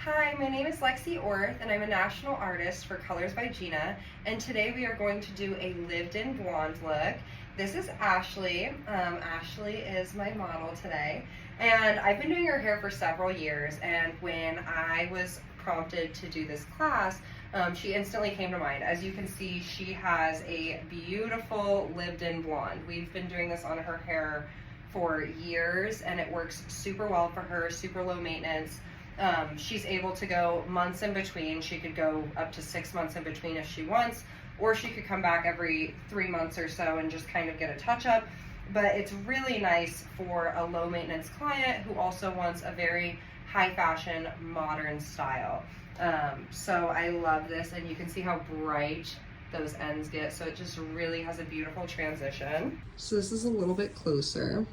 Hi, my name is Lexii Orth and I'm a national artist for Colors by Gina, and today we are going to do a lived-in blonde look. This is Ashley. Ashley is my model today, and I've been doing her hair for several years, and when I was prompted to do this class, she instantly came to mind. As you can see, she has a beautiful lived-in blonde. We've been doing this on her hair for years and it works super well for her, super low maintenance. She's able to go months in between. She could go up to 6 months in between if she wants, or she could come back every 3 months or so and just kind of get a touch up. But it's really nice for a low maintenance client who also wants a very high fashion, modern style. So I love this, and you can see how bright those ends get. So it just really has a beautiful transition. So this is a little bit closer.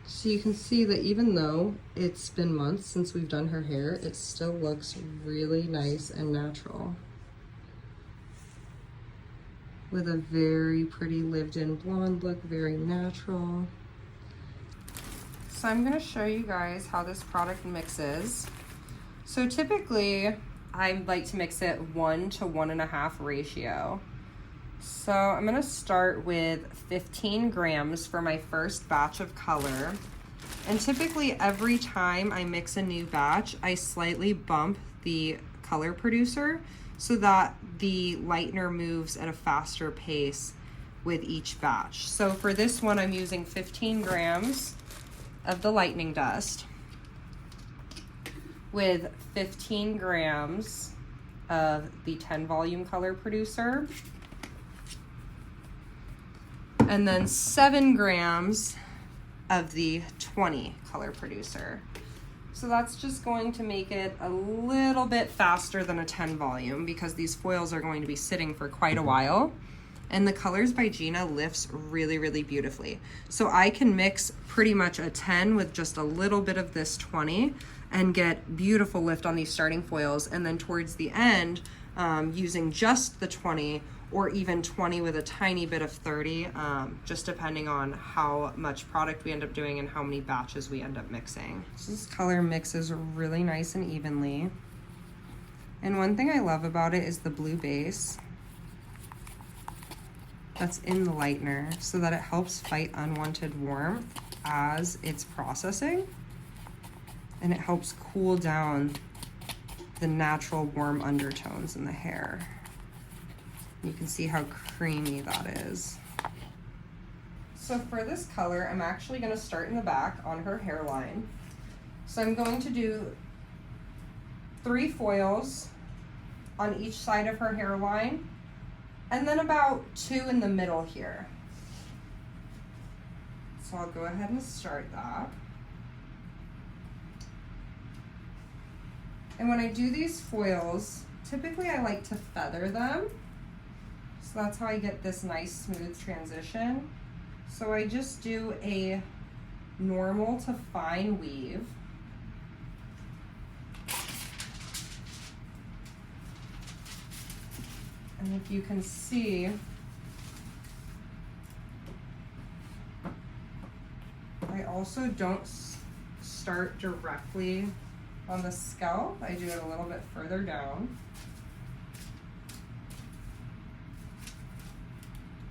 So you can see that even though it's been months since we've done her hair, it still looks really nice and natural, with a very pretty lived-in blonde look, very natural. So I'm going to show you guys how this product mixes. So typically I like to mix it 1 to 1.5 ratio. So I'm going to start with 15 grams for my first batch of color. And typically every time I mix a new batch, I slightly bump the color producer so that the lightener moves at a faster pace with each batch. So for this one, I'm using 15 grams of the lightening dust with 15 grams of the 10 volume color producer, and then 7 grams of the 20 color producer. So that's just going to make it a little bit faster than a 10 volume because these foils are going to be sitting for quite a while. And the Colors by Gina lifts really, really beautifully. So I can mix pretty much a 10 with just a little bit of this 20 and get beautiful lift on these starting foils. And then towards the end, using just the 20 or even 20 with a tiny bit of 30, just depending on how much product we end up doing and how many batches we end up mixing. So this color mixes really nice and evenly. And one thing I love about it is the blue base that's in the lightener, so that it helps fight unwanted warmth as it's processing, and it helps cool down the natural warm undertones in the hair. You can see how creamy that is. So for this color, I'm actually going to start in the back on her hairline. So I'm going to do 3 foils on each side of her hairline, and then about 2 in the middle here. So I'll go ahead and start that. And when I do these foils, typically I like to feather them. So that's how I get this nice smooth transition. So I just do a normal to fine weave. And if you can see, I also don't start directly on the scalp. I do it a little bit further down.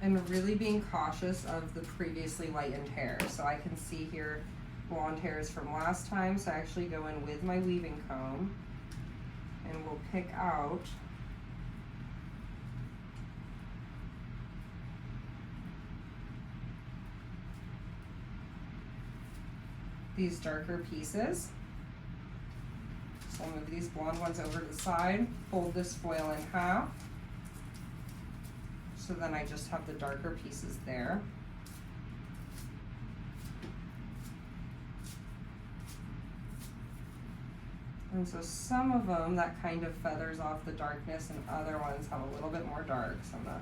And really being cautious of the previously lightened hair. So I can see here blonde hairs from last time, so I actually go in with my weaving comb and we'll pick out these darker pieces. So I'll move these blonde ones over to the side, fold this foil in half. So then I just have the darker pieces there. And so some of them, that kind of feathers off the darkness, and other ones have a little bit more dark. So I'm gonna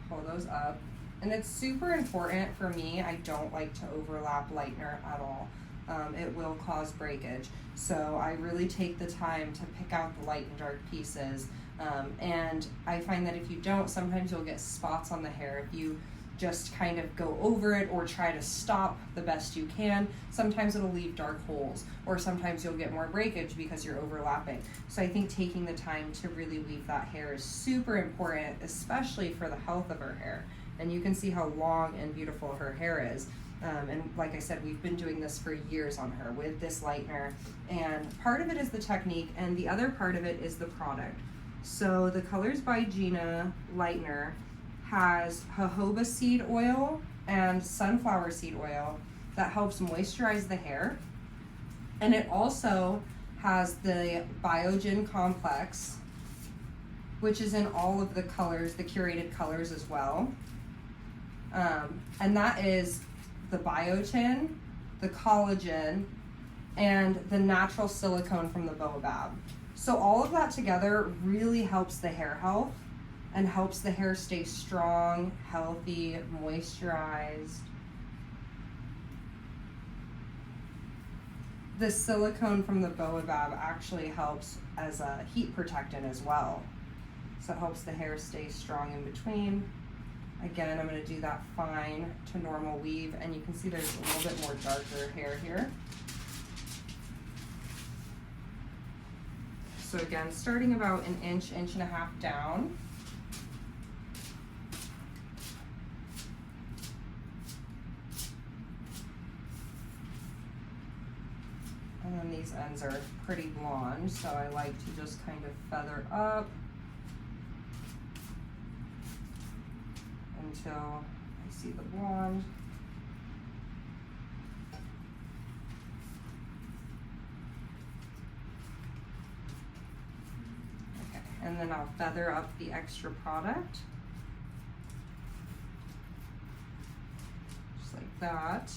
pull those up. And it's super important for me, I don't like to overlap lightener at all. It will cause breakage. So I really take the time to pick out the light and dark pieces. And I find that if you don't, sometimes you'll get spots on the hair. If you just kind of go over it or try to stop the best you can. Sometimes it'll leave dark holes, or sometimes you'll get more breakage because you're overlapping. So I think taking the time to really weave that hair is super important, especially for the health of her hair. And you can see how long and beautiful her hair is. And like I said, we've been doing this for years on her with this lightener. And part of it is the technique, and the other part of it is the product. So the Colors by Gina lightener has jojoba seed oil and sunflower seed oil that helps moisturize the hair. And it also has the Biogen complex, which is in all of the colors, the curated colors as well. And that is the biotin, the collagen, and the natural silicone from the baobab. So all of that together really helps the hair health and helps the hair stay strong, healthy, moisturized. The silicone from the baobab actually helps as a heat protectant as well. So it helps the hair stay strong in between. Again, I'm going to do that fine to normal weave, and you can see there's a little bit more darker hair here. So again, starting about an inch, inch and a half down. And then these ends are pretty blonde, so I like to just kind of feather up until I see the blonde. Okay, and then I'll feather up the extra product, just like that.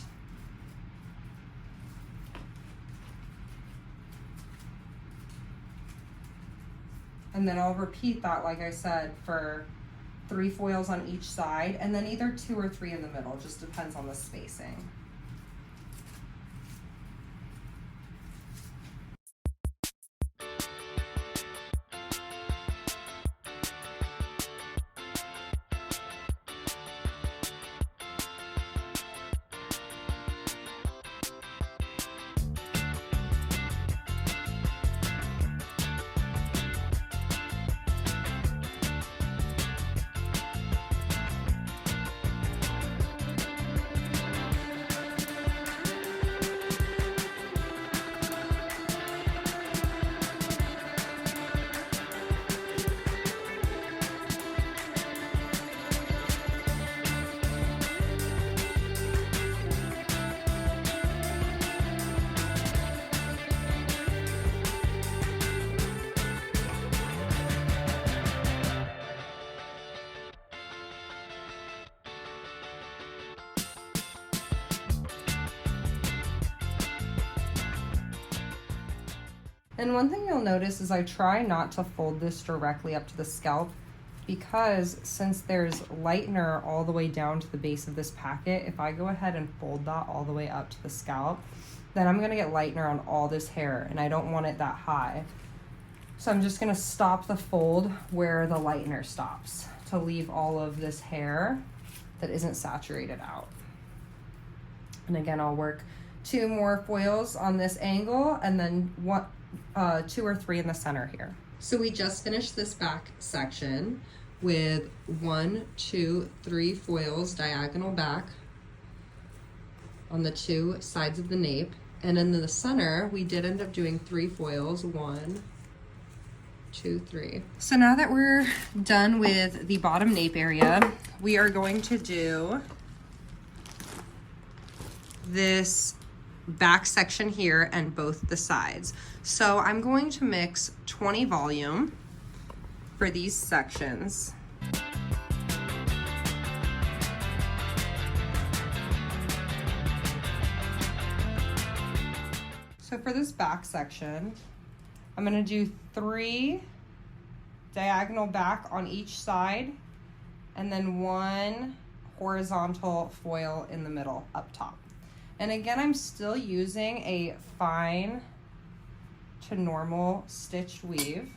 And then I'll repeat that, like I said, for 3 foils on each side, and then either 2 or 3 in the middle, just depends on the spacing. And one thing you'll notice is I try not to fold this directly up to the scalp, because since there's lightener all the way down to the base of this packet, if I go ahead and fold that all the way up to the scalp, then I'm gonna get lightener on all this hair, and I don't want it that high. So I'm just gonna stop the fold where the lightener stops to leave all of this hair that isn't saturated out. And again, I'll work 2 more foils on this angle, and then 2 or 3 in the center here. So we just finished this back section with 1, 2, 3 foils diagonal back on the 2 sides of the nape. And in the center, we did end up doing 3 foils, 1, 2, 3. So now that we're done with the bottom nape area, we are going to do this back section here and both the sides. So I'm going to mix 20 volume for these sections. So for this back section, I'm going to do 3 diagonal back on each side, and then 1 horizontal foil in the middle up top. And again, I'm still using a fine to normal stitched weave.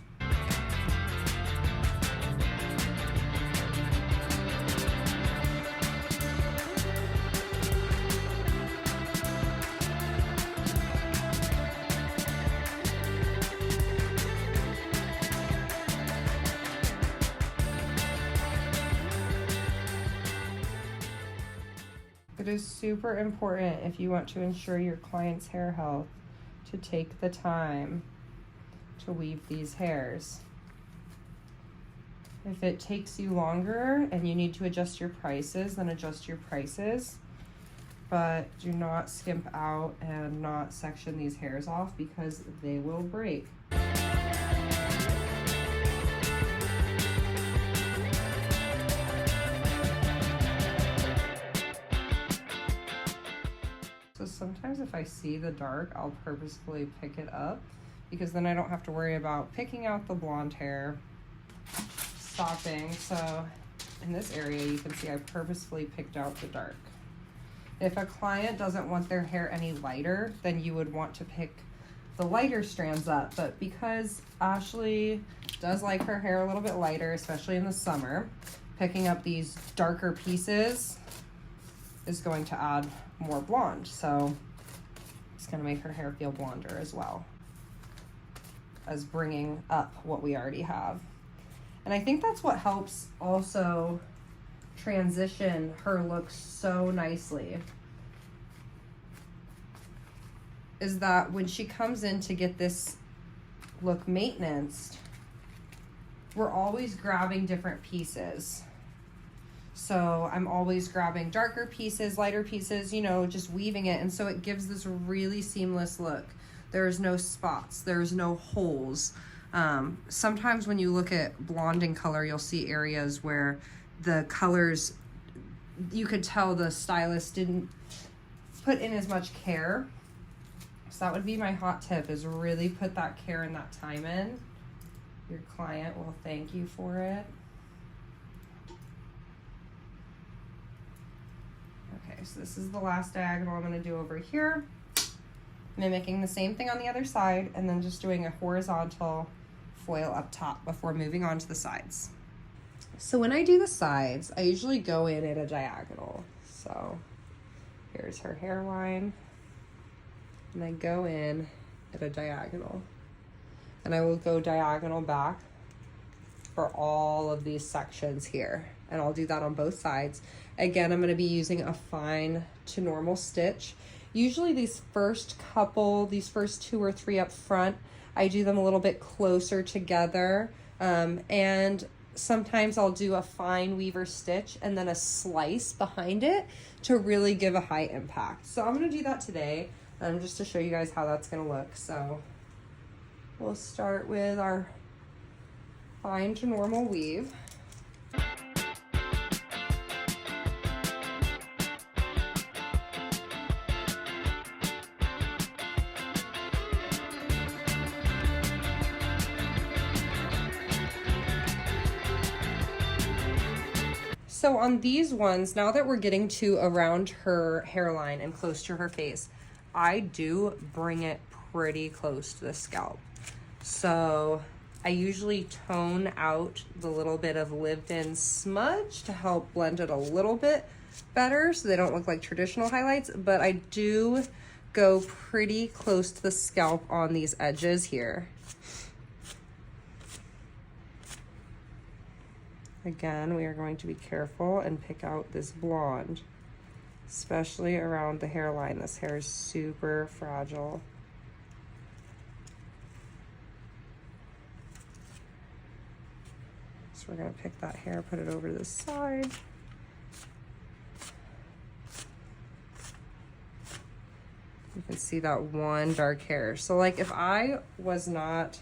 It is super important if you want to ensure your client's hair health to take the time to weave these hairs. If it takes you longer and you need to adjust your prices, then adjust your prices. But do not skimp out and not section these hairs off because they will break. So sometimes if I see the dark, I'll purposefully pick it up because then I don't have to worry about picking out the blonde hair, stopping. So in this area, you can see I purposefully picked out the dark. If a client doesn't want their hair any lighter, then you would want to pick the lighter strands up. But because Ashley does like her hair a little bit lighter, especially in the summer, picking up these darker pieces is going to add more blonde. So it's going to make her hair feel blonder as well as bringing up what we already have. And I think that's what helps also transition her look so nicely, is that when she comes in to get this look maintenance, we're always grabbing different pieces. So I'm always grabbing darker pieces, lighter pieces, you know, just weaving it. And so it gives this really seamless look. There's no spots, there's no holes. Sometimes when you look at blonding color, you'll see areas where the colors, you could tell the stylist didn't put in as much care. So that would be my hot tip, is really put that care and that time in. Your client will thank you for it. Okay, so this is the last diagonal I'm going to do over here. Mimicking the same thing on the other side, and then just doing a horizontal foil up top before moving on to the sides. So when I do the sides, I usually go in at a diagonal. So here's her hairline, and I go in at a diagonal. And I will go diagonal back for all of these sections here. And I'll do that on both sides. Again, I'm gonna be using a fine to normal stitch. Usually these first 2 or 3 up front, I do them a little bit closer together. And sometimes I'll do a fine weaver stitch and then a slice behind it to really give a high impact. So I'm gonna do that today, just to show you guys how that's gonna look. So we'll start with our fine to normal weave. So on these ones, now that we're getting to around her hairline and close to her face, I do bring it pretty close to the scalp. So I usually tone out the little bit of lived-in smudge to help blend it a little bit better so they don't look like traditional highlights, but I do go pretty close to the scalp on these edges here. Again, we are going to be careful and pick out this blonde, especially around the hairline. This hair is super fragile. So we're going to pick that hair, put it over to the side. You can see that one dark hair. So like if I was not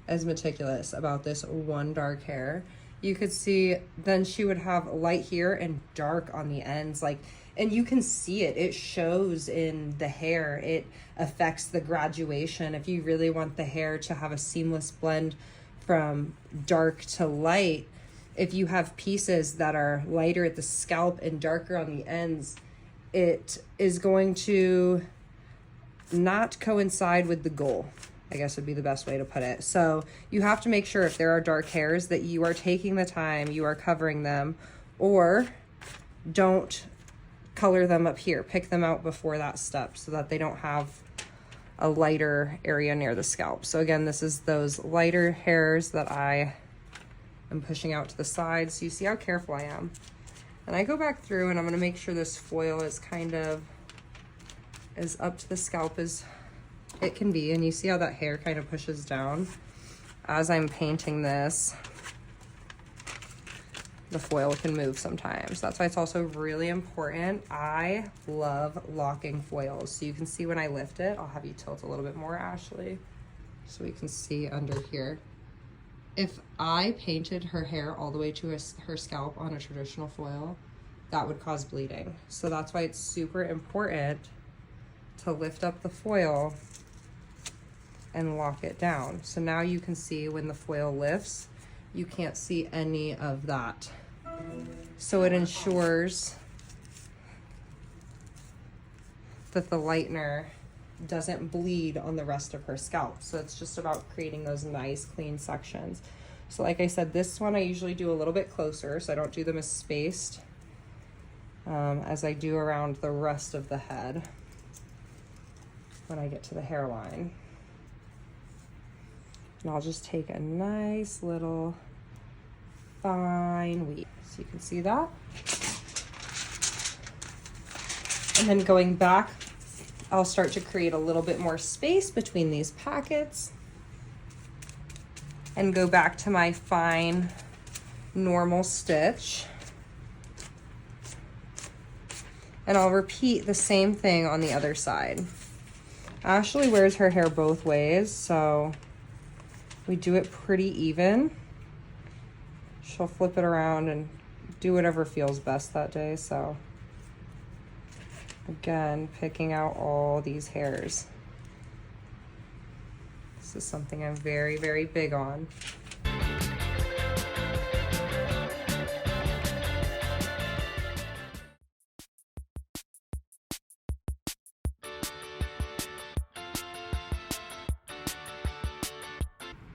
as meticulous about this one dark hair, you could see then she would have light here and dark on the ends, like, and you can see it. It shows in the hair. It affects the graduation. If you really want the hair to have a seamless blend from dark to light, if you have pieces that are lighter at the scalp and darker on the ends, it is going to not coincide with the goal, I guess would be the best way to put it. So you have to make sure if there are dark hairs that you are taking the time, you are covering them, or don't color them up here. Pick them out before that step so that they don't have a lighter area near the scalp. So again, this is those lighter hairs that I am pushing out to the side. So you see how careful I am. And I go back through and I'm gonna make sure this foil is kind of as up to the scalp as it can be. And you see how that hair kind of pushes down? As I'm painting this, the foil can move sometimes. That's why it's also really important. I love locking foils. So you can see when I lift it, I'll have you tilt a little bit more, Ashley, so we can see under here. If I painted her hair all the way to her scalp on a traditional foil, that would cause bleeding. So that's why it's super important to lift up the foil and lock it down. So now you can see when the foil lifts, you can't see any of that. So it ensures that the lightener doesn't bleed on the rest of her scalp. So it's just about creating those nice clean sections. So like I said, this one I usually do a little bit closer, so I don't do them as spaced as I do around the rest of the head when I get to the hairline. And I'll just take a nice little fine weave. So you can see that. And then going back, I'll start to create a little bit more space between these packets and go back to my fine normal stitch. And I'll repeat the same thing on the other side. Ashley wears her hair both ways, so we do it pretty even. She'll flip it around and do whatever feels best that day, so. Again, picking out all these hairs. This is something I'm very, very big on.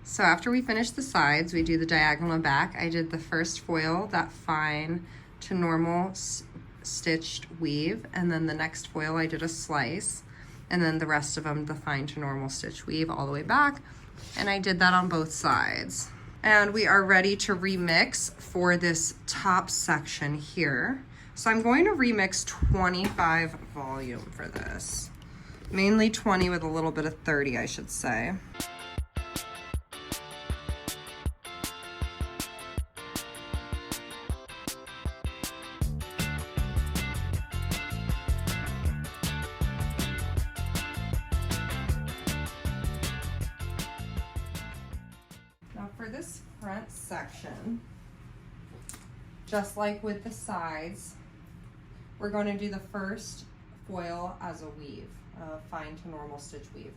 So after we finish the sides, we do the diagonal and back. I did the first foil, that fine to normal stitched weave, and then the next foil I did a slice, and then the rest of them the fine to normal stitch weave all the way back, and I did that on both sides. And we are ready to remix for this top section here. So I'm going to remix 25 volume for this, mainly 20 with a little bit of 30, I should say. For this front section, just like with the sides, we're going to do the first foil as a weave, fine to normal stitch weave.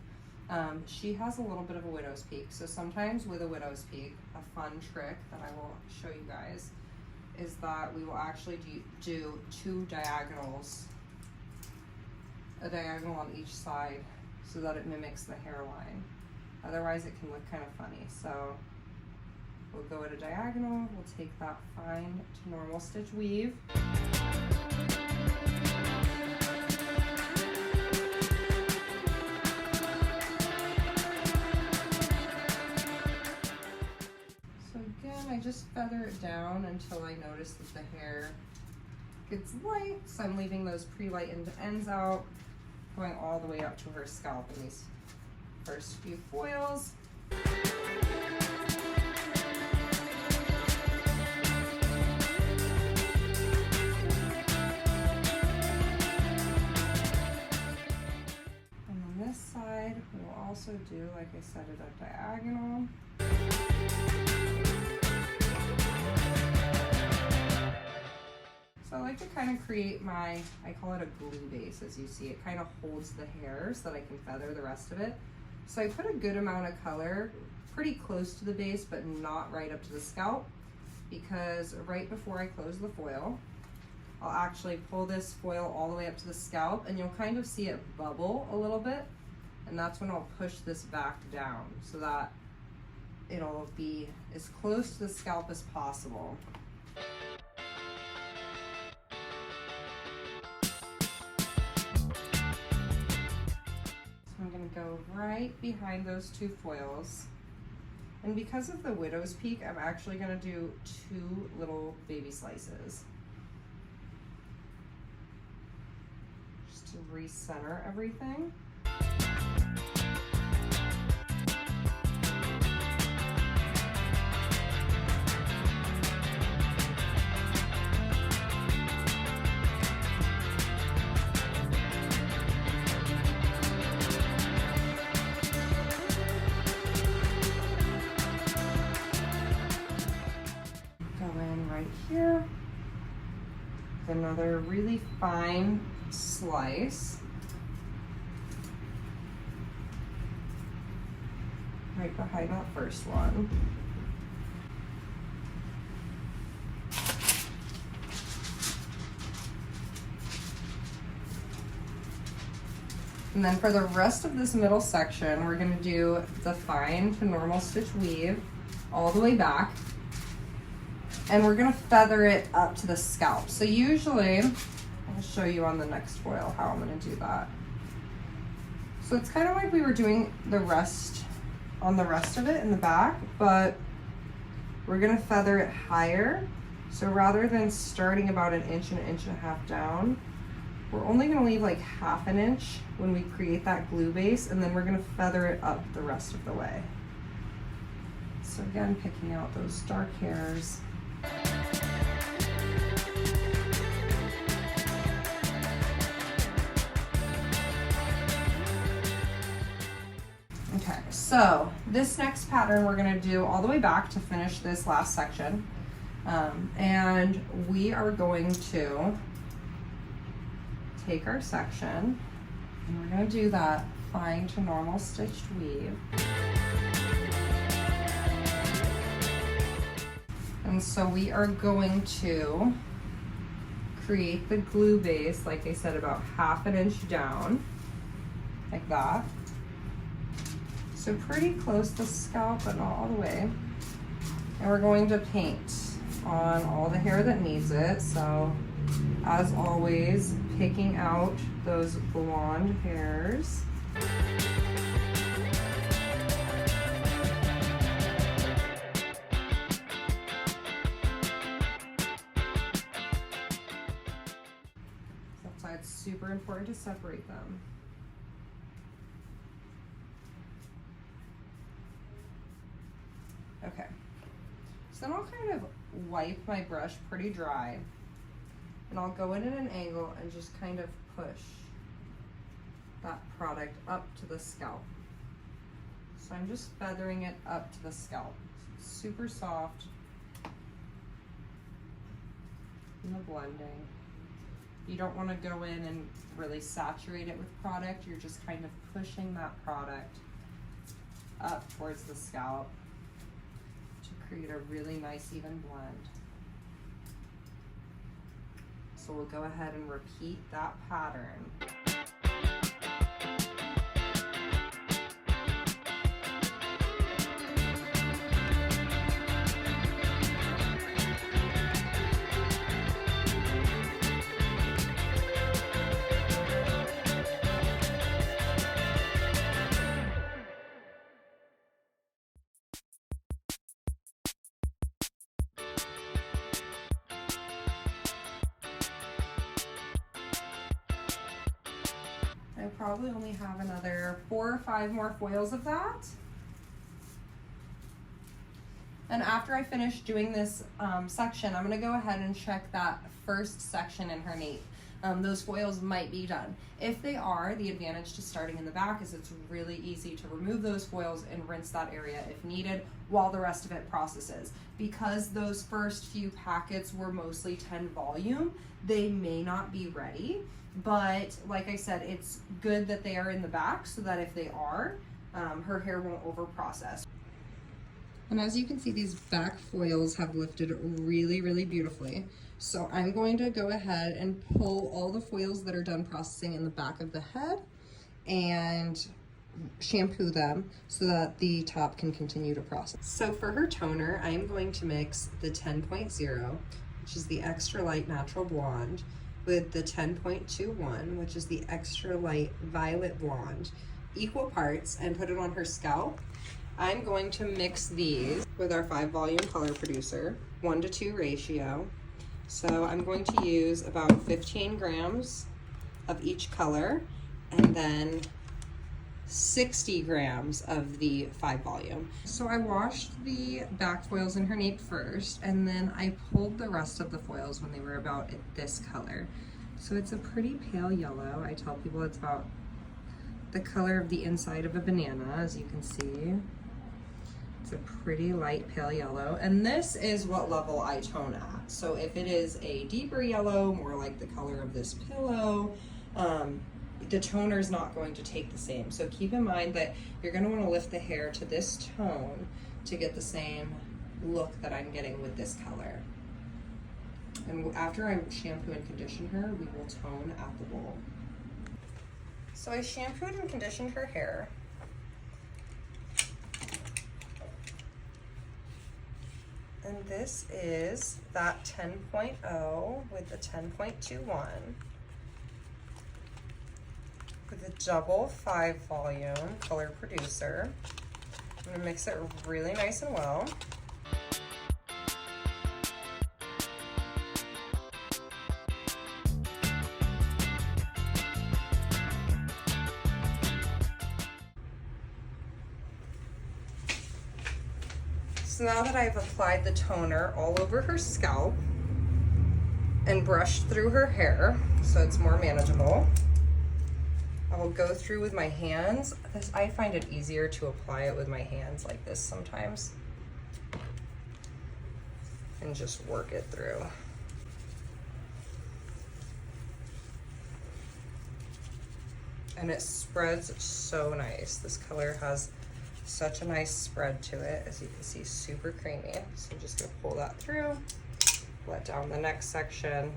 She has a little bit of a widow's peak, so sometimes with a widow's peak, a fun trick that I will show you guys is that we will actually do two diagonals, a diagonal on each side, so that it mimics the hairline. Otherwise it can look kind of funny. So we'll go at a diagonal, we'll take that fine to normal stitch weave. So again, I just feather it down until I notice that the hair gets light. So I'm leaving those pre-lightened ends out, going all the way up to her scalp in these first few foils. We'll also do, like I said, a diagonal. So I like to kind of create my, I call it a glue base, as you see. It kind of holds the hair so that I can feather the rest of it. So I put a good amount of color pretty close to the base, but not right up to the scalp, because right before I close the foil, I'll actually pull this foil all the way up to the scalp, and you'll kind of see it bubble a little bit. And that's when I'll push this back down so that it'll be as close to the scalp as possible. So I'm going to go right behind those two foils. And because of the widow's peak, I'm actually going to do two little baby slices. to recenter everything. Here, another really fine slice right behind that first one. And then for the rest of this middle section, we're going to do the fine to normal stitch weave all the way back. And we're gonna feather it up to the scalp. So usually, I'll show you on the next foil how I'm gonna do that. So it's kind of like we were doing the rest on the rest of it in the back, but we're gonna feather it higher. So rather than starting about an inch and a half down, we're only gonna leave like ½ an inch when we create that glue base, and then we're gonna feather it up the rest of the way. So again, picking out those dark hairs. Okay, so this next pattern we're going to do all the way back to finish this last section, and we are going to take our section and we're going to do that fine to normal stitched weave. And so we are going to create the glue base, like I said, about ½ an inch down, like that. So pretty close to the scalp, but not all the way. And we're going to paint on all the hair that needs it. So as always, picking out those blonde hairs. That's why it's super important to separate them. Okay, so then I'll kind of wipe my brush pretty dry, and I'll go in at an angle and just kind of push that product up to the scalp. So I'm just feathering it up to the scalp. It's super soft in the blending. You don't want to go in and really saturate it with product. You're just kind of pushing that product up towards the scalp to create a really nice even blend. So we'll go ahead and repeat that pattern. I probably only have another 4 or 5 more foils of that. And after I finish doing this section, I'm going to go ahead and check that first section in her nape. Those foils might be done. If they are, the advantage to starting in the back is it's really easy to remove those foils and rinse that area if needed while the rest of it processes. Because those first few packets were mostly 10 volume, they may not be ready. But like I said, it's good that they are in the back so that if they are, her hair won't over process. And as you can see, these back foils have lifted really, really beautifully. So I'm going to go ahead and pull all the foils that are done processing in the back of the head and shampoo them so that the top can continue to process. So for her toner, I am going to mix the 10.0, which is the extra light natural blonde, with the 10.21, which is the extra light violet blonde, equal parts, and put it on her scalp. I'm going to mix these with our 5 volume color producer, 1:2 ratio. So I'm going to use about 15 grams of each color, and then 60 grams of the 5 volume. So I washed the back foils in her nape first, and then I pulled the rest of the foils when they were about this color. So it's a pretty pale yellow. I tell people it's about the color of the inside of a banana, as you can see. It's a pretty light pale yellow, and this is what level I tone at. So if it is a deeper yellow, more like the color of this pillow, the toner is not going to take the same. So keep in mind that you're going to want to lift the hair to this tone to get the same look that I'm getting with this color. And after I shampoo and condition her, we will tone at the bowl. So I shampooed and conditioned her hair. And this is that 10.0 with the 10.21. With a double 5 volume color producer. I'm gonna mix it really nice and well. So now that I've applied the toner all over her scalp and brushed through her hair so it's more manageable, I will go through with my hands. I find it easier to apply it with my hands like this sometimes, and just work it through. And it spreads so nice. This color has such a nice spread to it, as you can see, super creamy. So I'm just gonna pull that through, let down the next section.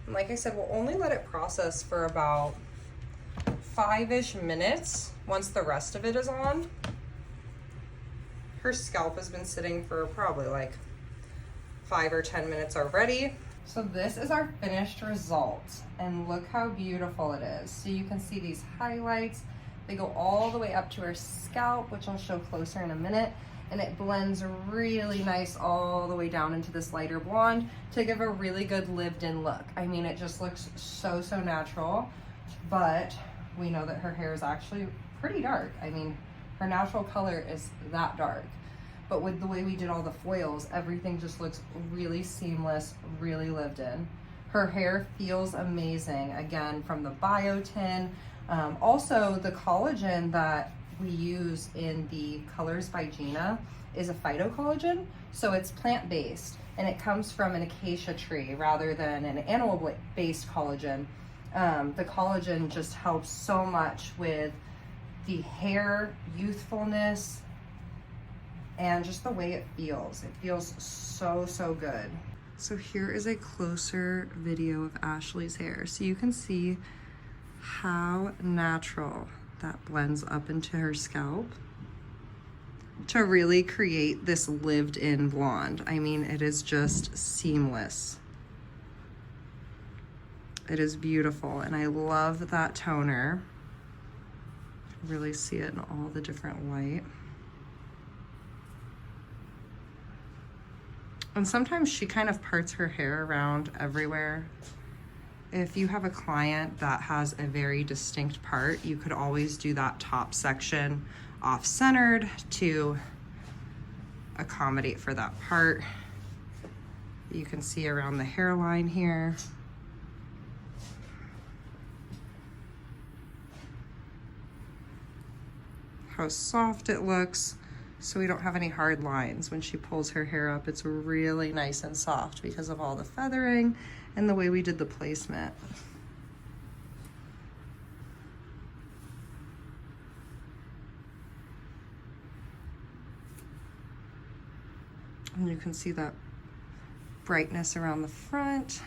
Like I said, we'll only let it process for about 5-ish minutes once the rest of it is on. Her scalp has been sitting for probably like 5 or 10 minutes already. So this is our finished result, and look how beautiful it is. So you can see these highlights. They go all the way up to her scalp, which I'll show closer in a minute. And it blends really nice all the way down into this lighter blonde to give a really good lived-in look. I mean, it just looks so, so natural, but we know that her hair is actually pretty dark. I mean, her natural color is that dark. But with the way we did all the foils, everything just looks really seamless, really lived in. Her hair feels amazing, again, from the biotin. Also, the collagen that we use in the Colors by Gina is a phytocollagen, so it's plant-based, and it comes from an acacia tree rather than an animal-based collagen. The collagen just helps so much with the hair youthfulness and just the way it feels. It feels so, so good. So here is a closer video of Ashley's hair, so you can see how natural that blends up into her scalp to really create this lived-in blonde. I mean, it is just seamless. It is beautiful, and I love that toner. Really see it in all the different white. And sometimes she kind of parts her hair around everywhere. If you have a client that has a very distinct part, you could always do that top section off-centered to accommodate for that part. You can see around the hairline here. How soft it looks, so we don't have any hard lines. When she pulls her hair up, it's really nice and soft because of all the feathering and the way we did the placement. And you can see that brightness around the front,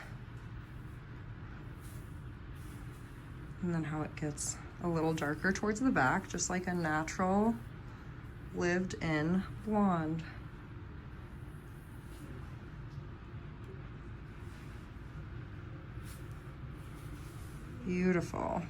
and then how it gets a little darker towards the back, just like a natural lived-in blonde. Beautiful.